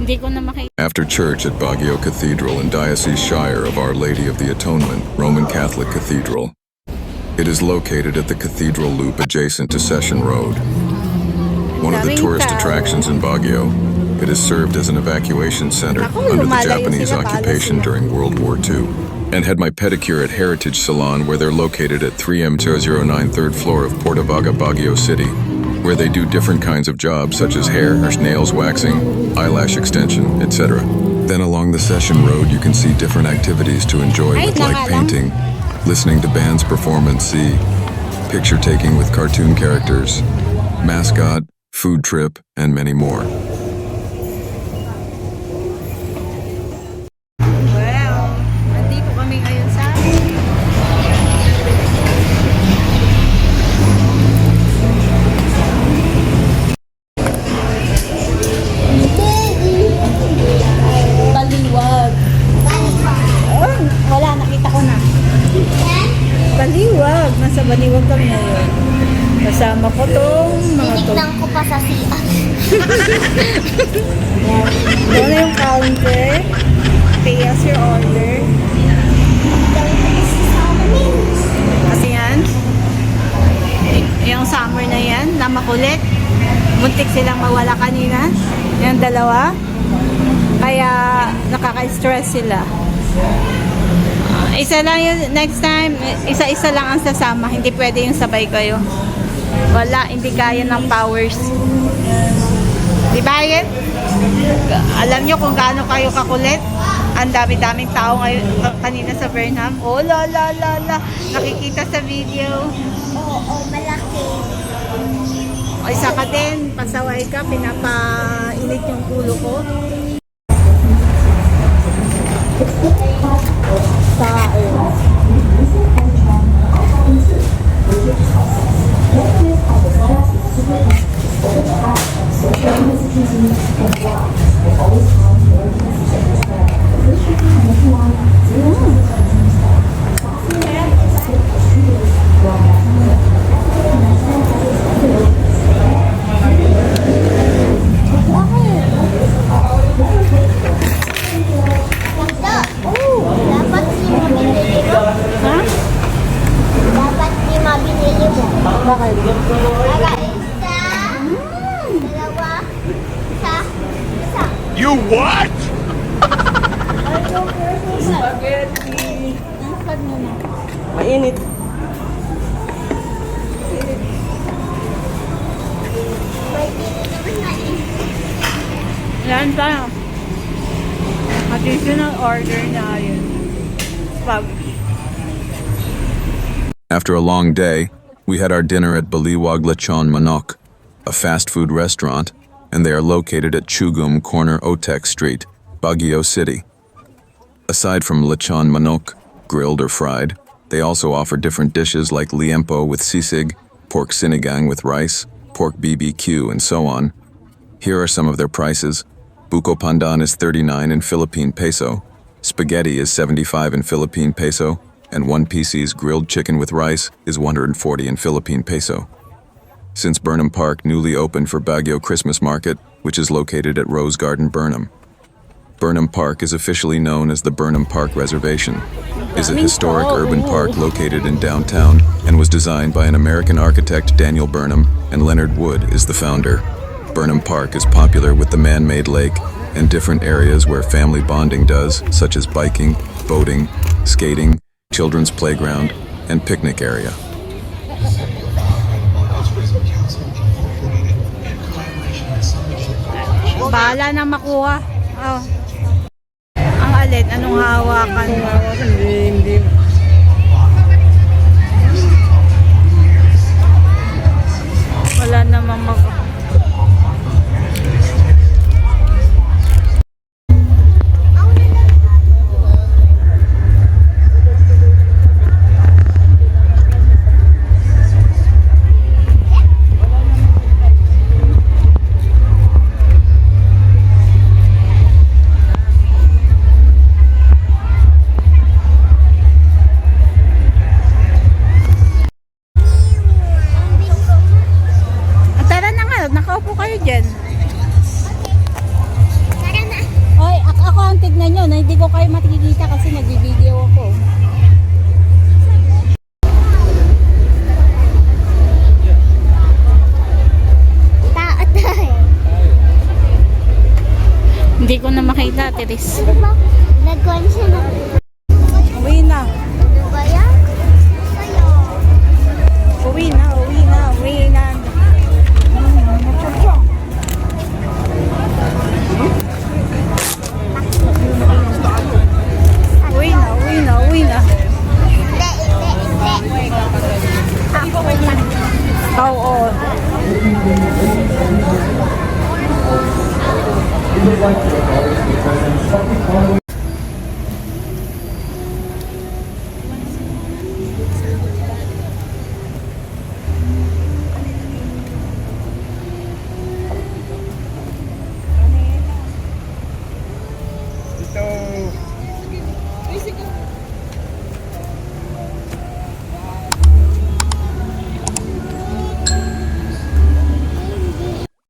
Hindi ko na makita. After church at Baguio Cathedral and Diocese Shire of Our Lady of the Atonement, Roman Catholic Cathedral. It is located at the Cathedral Loop adjacent to Session Road. One of the tourist attractions in Baguio, it is served as an evacuation center under the Japanese occupation during World War II. And had my pedicure at Heritage Salon, where they're located at 3M009 3rd floor of Portavaga, Baguio City, where they do different kinds of jobs such as hair, nails waxing, eyelash extension, etc. Then along the Session Road you can see different activities to enjoy with like painting, listening to bands performance, see, picture taking with cartoon characters, mascot, food trip, and many more. Well, nandito kami ngayon sa Baliwag. Oh, wala, nakita ko na. Baliwag. Nasa Baliwag kami ngayon. Kasama ko tong mga to. Tinignan ko pa sa CR. Doon na yung counter. Pay us your order. Kasi yan, yung summer na yan, na makulit. Muntik silang mawala kanina. Yung dalawa. Kaya nakaka-stress sila. Isa lang yun, next time, isa-isa lang ang sasama. Hindi pwede yung sabay kayo. Wala, hindi kaya ng powers. Di ba yun? Alam nyo kung gaano kayo kakulit? Ang dami-daming tao ngayon, kanina sa Burnham. Oh, la la la la. Nakikita sa video. Oo, malaki. O, isa ka din, pasaway ka, pinapainit yung ulo ko. Dapat lima binili mo. Ha? Dapat lima binili mo. Bakit? Para isa, dalawa, isa. You what? Spaghetti. Nasad mo na. Mainit. May binili naman na Yan tayo. Additional order na yun. Spag. After a long day, we had our dinner at Baliwag Lechon Manok, a fast food restaurant, and they are located at Chugum Corner Otek Street, Baguio City. Aside from lechon manok, grilled or fried, they also offer different dishes like liempo with sisig, pork sinigang with rice, pork BBQ, and so on. Here are some of their prices. Buko pandan is 39 in Philippine peso, spaghetti is 75 in Philippine peso, and 1 PC's grilled chicken with rice is 140 in Philippine peso. Since Burnham Park newly opened for Baguio Christmas Market, which is located at Rose Garden, Burnham. Burnham Park is officially known as the Burnham Park Reservation, is a historic urban park located in downtown and was designed by an American architect Daniel Burnham, and Leonard Wood is the founder. Burnham Park is popular with the man-made lake and different areas where family bonding does, such as biking, boating, skating, children's playground, and picnic area. Bahala na makuha. Oh. Ang alin, anong hawakan mo? Hindi. Wala namang ngayon, tignan nyo, na hindi ko kayo makikita kasi nag-video ako. Tao tayo. Hindi ko na makita, Teres. Diba? Nagkuhan siya na. Uwi na. Ano ba yan? Kayo. Uwi na, uwi na, uwi na. Uwi na, uwi na, uwi na. Hindi, hindi, hindi. Ako lang. Oo. If you'd like to,